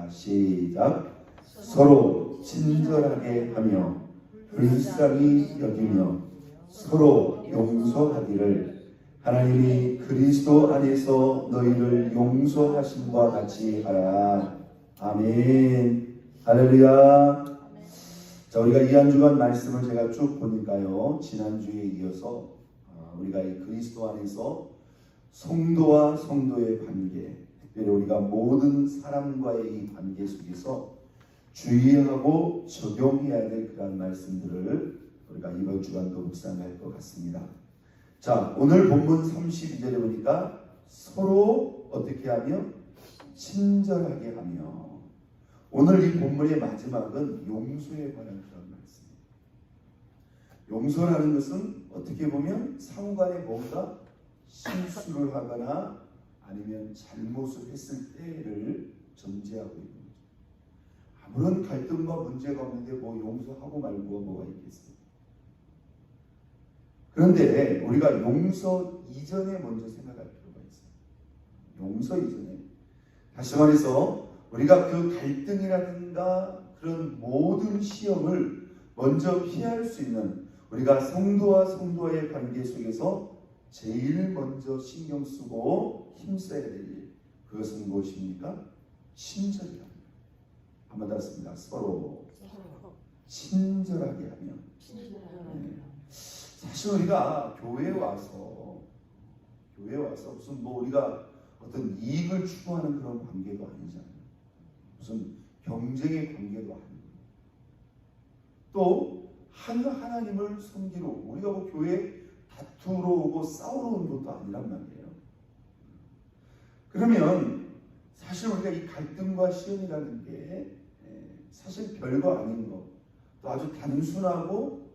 자, 시작. 서로 친절하게 하며 불쌍히 여기며 서로 용서하기를 하나님이 그리스도 안에서 너희를 용서하심과 같이 하라. 아멘. 할렐루야. 자, 우리가 이 한 주간 말씀을 제가 쭉 보니까요, 지난주에 이어서 우리가 이 그리스도 안에서 성도와 성도의 관계, 특별히 우리가 모든 사람과의 이 관계 속에서 주의하고 적용해야 될 그런 말씀들을 우리가 이번 주간도 묵상할 것 같습니다. 자, 오늘 본문 32절에 보니까 서로 어떻게 하며? 친절하게 하며. 오늘 이 본문의 마지막은 용서에 관한 그런 말씀입니다. 용서라는 것은 어떻게 보면 상관에 뭔가 실수를 하거나 아니면 잘못을 했을 때를 전제하고 있는 거죠. 아무런 갈등과 문제가 없는데 뭐 용서하고 말고가 뭐가 있겠어요. 그런데 우리가 용서 이전에 먼저 생각할 필요가 있어요. 용서 이전에. 다시 말해서 우리가 그 갈등이라든가 그런 모든 시험을 먼저 피할 수 있는, 우리가 성도와 성도와의 관계 속에서 제일 먼저 신경 쓰고 힘써야 될 일, 그것은 무엇입니까? 친절이랍니다. 한번 더 했습니다. 서로 친절하게 하며. 사실 우리가 교회에 와서 무슨 뭐 우리가 어떤 이익을 추구하는 그런 관계도 아니잖아요. 무슨 경쟁의 관계도 아니고, 또 하나님을 섬기러 우리가 뭐 교회에 다투러 오고 싸우러 온 것도 아니란 말이에요. 그러면 사실 우리가 이 갈등과 시험이라는 게 사실 별거 아닌 것, 또 아주 단순하고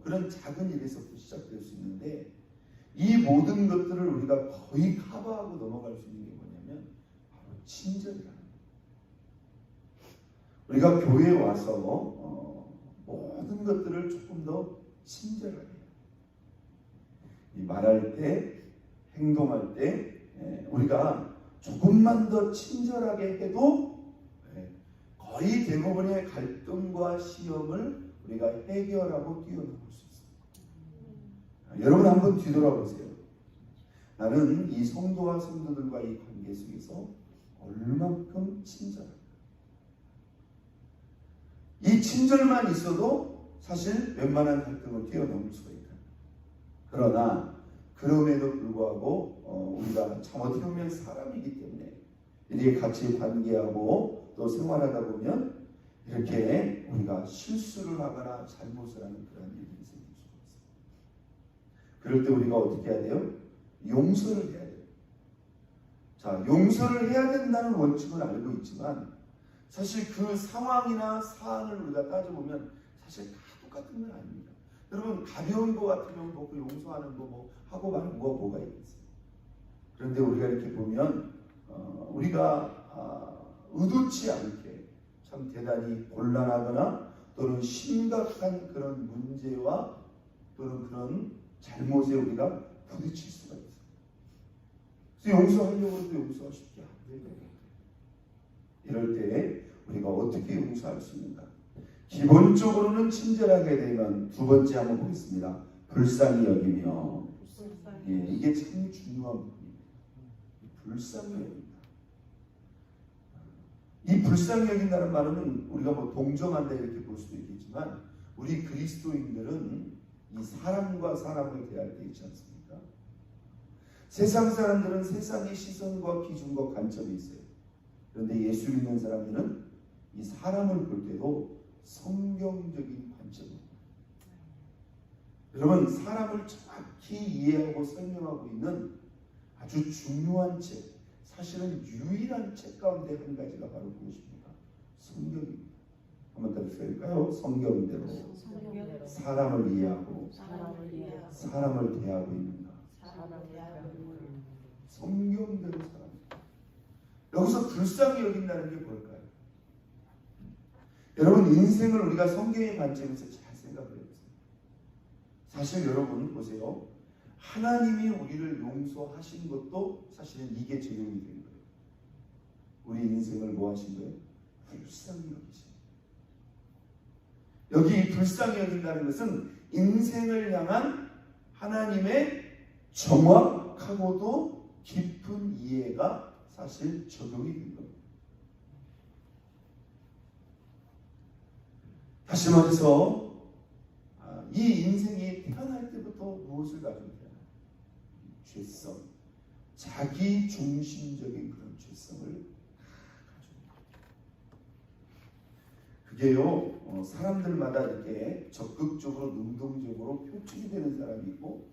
그런 작은 일에서부터 시작될 수 있는데, 이 모든 것들을 우리가 거의 커버하고 넘어갈 수 있는 게 뭐냐면 바로 친절이라는 거예요. 우리가 교회에 와서 모든 것들을 조금 더 친절하게 해요. 말할 때, 행동할 때 우리가 조금만 더 친절하게 해도 거의 대부분의 갈등과 시험을 우리가 해결하고 뛰어넘을 수 있습니다. 여러분 한번 뒤돌아보세요. 나는 이 성도와 성도들과의 관계 속에서 얼만큼 친절한가? 이 친절만 있어도 사실 웬만한 갈등을 뛰어넘을 수가 있다. 그러나 그럼에도 불구하고 우리가 참 어떻게 보면 사람이기 때문에 이렇게 같이 관계하고 또 생활하다 보면 이렇게 우리가 실수를 하거나 잘못을 하는 그런 일이 생길 수가 있습니다. 그럴 때 우리가 어떻게 해야 돼요? 용서를 해야 돼요. 자, 용서를 해야 된다는 원칙은 알고 있지만 사실 그 상황이나 사안을 우리가 따져보면 사실 다 똑같은 건 아닙니다. 여러분, 가벼운 거 같으면 뭐 그 용서하는 거 뭐 하고 마는 거 뭐가 있겠어요. 그런데 우리가 이렇게 보면 우리가 의도치 않게 참 대단히 곤란하거나 또는 심각한 그런 문제와 또는 그런 잘못에 우리가 부딪힐 수가 있어요. 그래서 용서하려고 해도 용서가 쉽지 않아요. 이럴 때 우리가 어떻게 용서할 수 있는가? 기본적으로는 친절하게 되면, 두 번째 한번 보겠습니다. 불쌍히 여기며. 이게 참 중요한 부분입니다. 불쌍히 여긴다. 이 불쌍히 여긴다는 말은 우리가 뭐 동정한다 이렇게 볼 수도 있겠지만, 우리 그리스도인들은 이 사람과 사람을 대할 때 있지 않습니까? 세상 사람들은 세상의 시선과 기준과 관점이 있어요. 그런데 예수 믿는 사람들은 이 사람을 볼 때도 성경적인 관점입니다. 여러분, 사람을 정확히 이해하고 설명하고 있는 아주 중요한 책, 사실은 유일한 책 가운데 한 가지가 바로 무엇입니까? 성경입니다. 한번 더 읽을까요? 성경대로 사람을 이해하고 사람을 대하고 있는가? 성경대로 사람. 여기서 불쌍히 여긴다는 게 뭘까요? 여러분, 인생을 우리가 성경의 관점에서 잘 생각을 해보세요. 사실 여러분 보세요. 하나님이 우리를 용서하신 것도 사실은 이게 적용이 된 거예요. 우리 인생을 뭐 하신 거예요? 불쌍히 여기시. 여기 이 불쌍히 여긴다는 것은 인생을 향한 하나님의 정확하고도 깊은 이해가 사실 적용이 된 겁니다. 다시 말해서 이 인생이 태어날 때부터 무엇을 가지고 태어나요? 죄성, 자기 중심적인 그런 죄성을 가지고 그게요 사람들마다 이렇게 적극적으로 능동적으로 표출이 되는 사람이 있고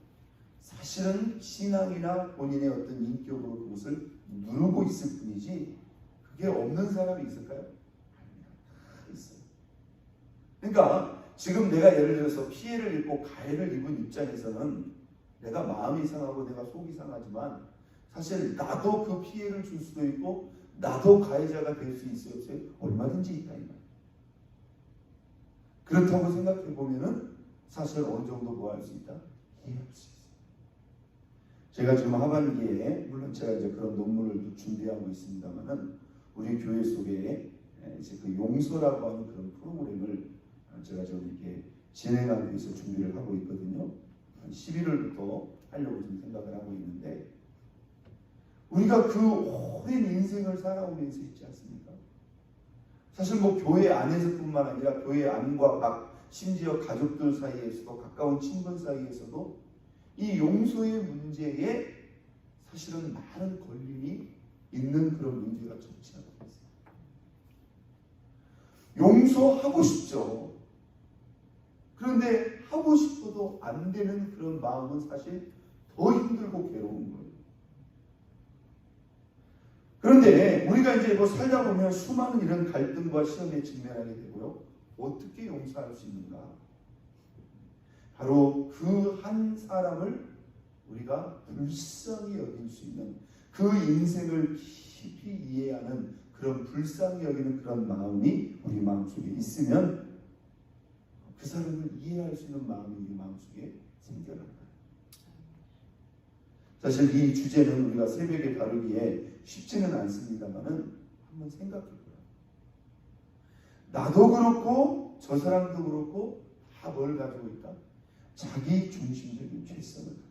사실은 신앙이나 본인의 어떤 인격으로 그것을 누르고 있을 뿐이지 그게 없는 사람이 있을까요? 다 있어요. 그러니까 지금 내가 예를 들어서 피해를 입고 가해를 입은 입장에서는 내가 마음이 상하고 내가 속이 상하지만 사실 나도 그 피해를 줄 수도 있고 나도 가해자가 될 수 있어요. 얼마든지 있다 이 말이에요. 그렇다고 생각해 보면은 사실 어느 정도 뭐 할 수 있다? 이해할 수 있어요. 제가 지금 하반기에 물론 제가 이제 그런 논문을 준비하고 있습니다만은 우리 교회 속에 이제 그 용서라고 하는 그런 프로그램을 제가 지금 이렇게 진행하기 위해서 준비를 하고 있거든요. 11월부터 하려고 좀 생각을 하고 있는데 우리가 그 오랜 인생을 살아오면서 있지 않습니까? 사실 뭐 교회 안에서뿐만 아니라 교회 안과 밖 심지어 가족들 사이에서도 가까운 친분 사이에서도 이 용서의 문제에 사실은 많은 걸림이 있는 그런 문제가 좋지 않고 있습니다. 용서하고 싶죠. 그런데 하고 싶어도 안 되는 그런 마음은 사실 더 힘들고 괴로운 거예요. 그런데 우리가 이제 뭐 살다 보면 수많은 이런 갈등과 시험에 직면하게 되고요. 어떻게 용서할 수 있는가? 바로 그 한 사람을 우리가 불쌍히 여길 수 있는 그 인생을 깊이 이해하는 그런 불쌍히 여기는 그런 마음이 우리 마음속에 있으면 그 사람을 이해할 수 있는 마음이 우리 마음속에 생겨납니다. 사실 이 주제는 우리가 새벽에 다루기에 쉽지는 않습니다만은 한번 생각해 보세요. 나도 그렇고 저 사람도 그렇고 다 뭘 가지고 있다? 자기 중심적인 죄성을 가지고.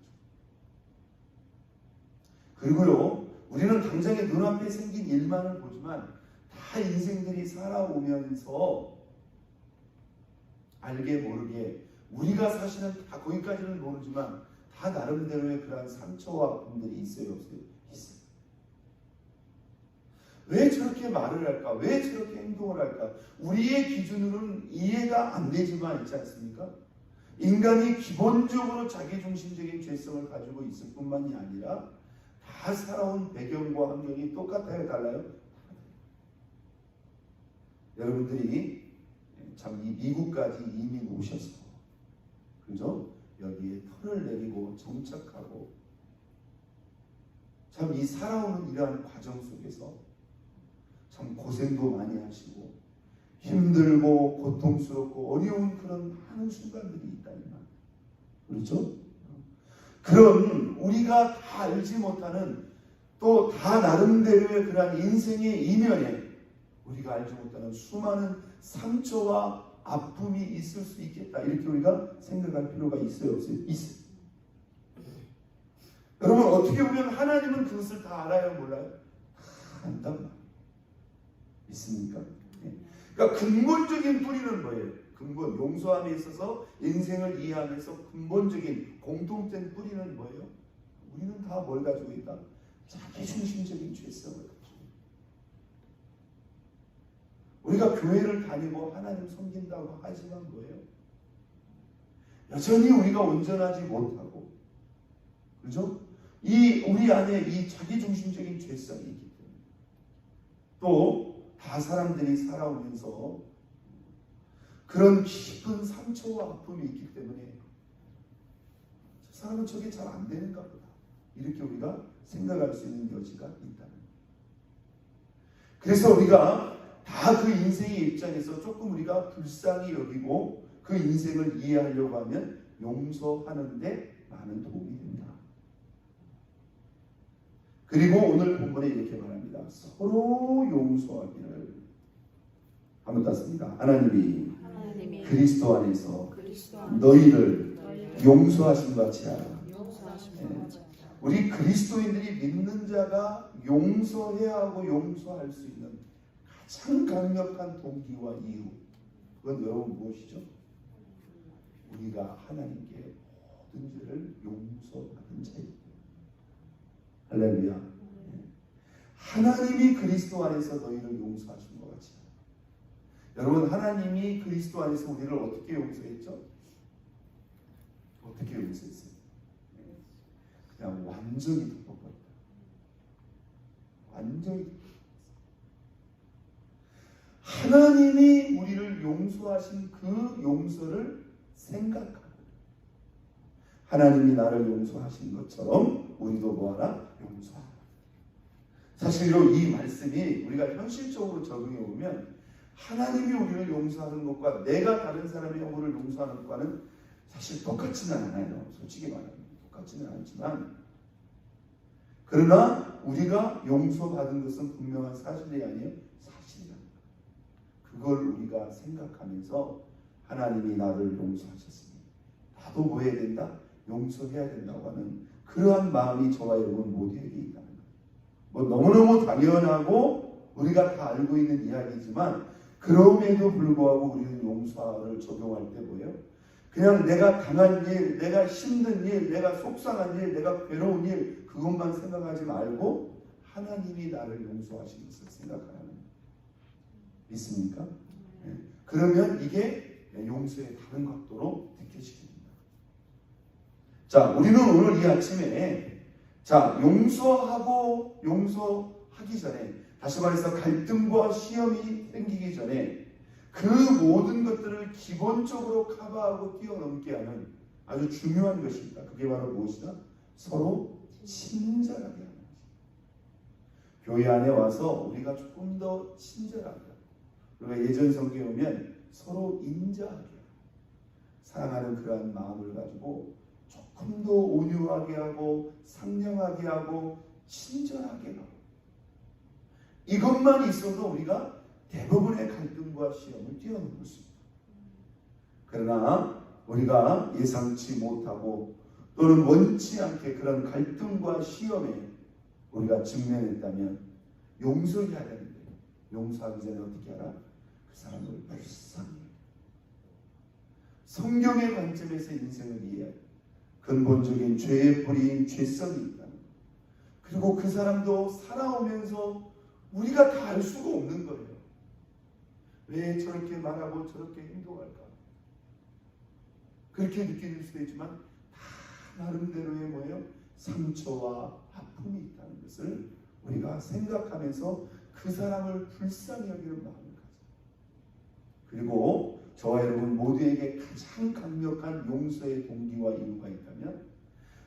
그리고요, 우리는 당장에 눈앞에 생긴 일만을 보지만 다 인생들이 살아오면서 알게 모르게 우리가 사실은 다 거기까지는 모르지만 다 나름대로의 그러한 상처와 아픔들이 있어요, 없어요? 있어요. 왜 저렇게 말을 할까? 왜 저렇게 행동을 할까? 우리의 기준으로는 이해가 안 되지만 있지 않습니까? 인간이 기본적으로 자기중심적인 죄성을 가지고 있을 뿐만이 아니라 다 살아온 배경과 환경이 똑같아요? 달라요? 여러분들이 참 이 미국까지 이민 오셔서 그죠? 여기에 털을 내리고 정착하고 참 이 살아오는 이러한 과정 속에서 참 고생도 많이 하시고 힘들고 고통스럽고 어려운 그런 많은 순간들이 있다니만 그렇죠? 그런 우리가 다 알지 못하는 또 다 나름대로의 그러한 인생의 이면에 우리가 알지 못하는 수많은 상처와 아픔이 있을 수 있겠다. 이렇게 우리가 생각할 필요가 있어요, 없어요? 있어요. 여러분 어떻게 보면 하나님은 그것을 다 알아요, 몰라요? 다 안단 말이에요. 있습니까? 그러니까 근본적인 뿌리는 뭐예요? 근본, 용서함에 있어서 인생을 이해하면서 근본적인 공통된 뿌리는 뭐예요? 우리는 다 뭘 가지고 있다? 자기중심적인 죄성을 가지고 있다. 우리가 교회를 다니고 하나님 섬긴다고 하지만 뭐예요? 여전히 우리가 온전하지 못하고 그죠? 우리 안에 이 자기중심적인 죄성이 있기 때문에 또 다 사람들이 살아오면서 그런 깊은 상처와 아픔이 있기 때문에 저 사람은 저게 잘 안 되는가 보다 이렇게 우리가 생각할 수 있는 여지가 있다는 거예요. 그래서 우리가 다 그 인생의 입장에서 조금 우리가 불쌍히 여기고 그 인생을 이해하려고 하면 용서하는데 많은 도움이 된다. 그리고 오늘 본문에 이렇게 말합니다. 서로 용서하기를 한번 땄습니다. 하나님이 하나님이 그리스도 안에서 그리스도 안에서 너희를 너희를 용서하신 것 같이 하라. 용서하신 예. 것 같이 하라. 우리 그리스도인들이 믿는 자가 용서해야 하고 용서할 수 있는 가장 강력한 동기와 이유, 그건 여러분 무엇이죠? 우리가 하나님께 모든 죄를 용서받은 자입니다. 할렐루야. 예. 하나님이 그리스도 안에서 너희를 용서하신 것 같이. 여러분, 하나님이 그리스도 안에서 우리를 어떻게 용서했죠? 어떻게 용서했어요? 그냥 완전히 덮어버렸다. 완전히. 하나님이 우리를 용서하신 그 용서를 생각하고, 하나님이 나를 용서하신 것처럼 우리도 뭐하라? 용서하라. 사실로 이 말씀이 우리가 현실적으로 적용해 보면 하나님이 우리를 용서하는 것과 내가 다른 사람의 허물을 용서하는 것과는 사실 똑같지는 않아요. 솔직히 말하면 똑같지는 않지만, 그러나 우리가 용서받은 것은 분명한 사실이 아니에요. 사실이다. 그걸 우리가 생각하면서 하나님이 나를 용서하셨으니 나도 뭐 해야 된다? 용서해야 된다고 하는 그러한 마음이 저와 여러분 모두에게 있다는 거예요. 뭐 너무너무 당연하고 우리가 다 알고 있는 이야기지만, 그럼에도 불구하고 우리는 용서를 적용할 때 뭐예요? 그냥 내가 당한 일, 내가 힘든 일, 내가 속상한 일, 내가 괴로운 일, 그것만 생각하지 말고 하나님이 나를 용서하신 것을 생각하는 거예요. 믿습니까? 네. 그러면 이게 용서의 다른 각도로 느껴지게 됩니다. 자, 우리는 오늘 이 아침에 용서하고 용서하기 전에, 다시 말해서 갈등과 시험이 생기기 전에 그 모든 것들을 기본적으로 커버하고 뛰어넘게 하는 아주 중요한 것입니다. 그게 바로 무엇이다? 서로 친절하게 하는 것입니다. 교회 안에 와서 우리가 조금 더 친절하게, 그리고 예전 성경에 보면 서로 인자하게, 사랑하는 그러한 마음을 가지고 조금 더 온유하게 하고 상냥하게 하고 친절하게 하고, 이것만 있어도 우리가 대부분의 갈등과 시험을 뛰어넘을 수 있습니다. 그러나 우리가 예상치 못하고 또는 원치 않게 그런 갈등과 시험에 우리가 직면했다면 용서해야 되는데, 용서하기 전에 어떻게 하라? 그 사람을 불쌍히, 성경의 관점에서 인생을 이해할 근본적인 죄의 뿌리인 죄성이 있다는 것, 그리고 그 사람도 살아오면서 우리가 다 알 수가 없는 거예요. 왜 저렇게 말하고 저렇게 행동할까? 그렇게 느껴질 수도 있지만 다 나름대로의 뭐예요? 상처와 아픔이 있다는 것을 우리가 생각하면서 그 사람을 불쌍히 여기는 마음을 가져. 그리고 저와 여러분 모두에게 가장 강력한 용서의 동기와 이유가 있다면,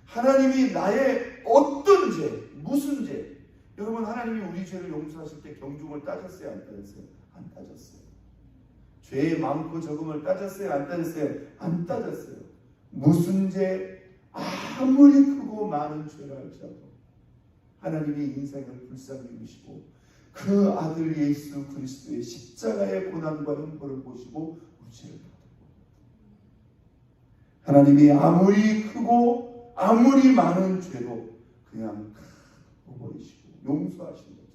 하나님이 나의 어떤 죄, 무슨 죄, 여러분, 하나님이 우리 죄를 용서하실 때 경중을 따졌어요? 안 따졌어요? 안 따졌어요. 죄의 많고 적음을 따졌어요? 안 따졌어요? 안 따졌어요. 무슨 죄, 아무리 크고 많은 죄를 할지라도 하나님이 인생을 불쌍히 여기시고 그 아들 예수 그리스도의 십자가의 고난과 형벌을 보시고 우리 죄를 받았고, 하나님이 아무리 크고 아무리 많은 죄도 그냥 버리시고 용서하신 거죠.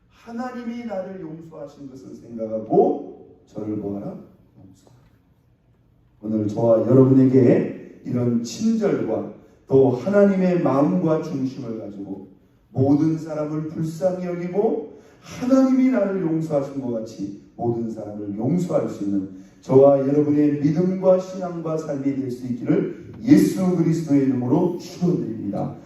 하나님이 나를 용서하신 것을 생각하고 저를 뭐하라? 용서하라. 오늘 저와 여러분에게 이런 친절과 또 하나님의 마음과 중심을 가지고 모든 사람을 불쌍히 여기고 하나님이 나를 용서하신 것 같이 모든 사람을 용서할 수 있는 저와 여러분의 믿음과 신앙과 삶이 될 수 있기를 예수 그리스도의 이름으로 축원드립니다.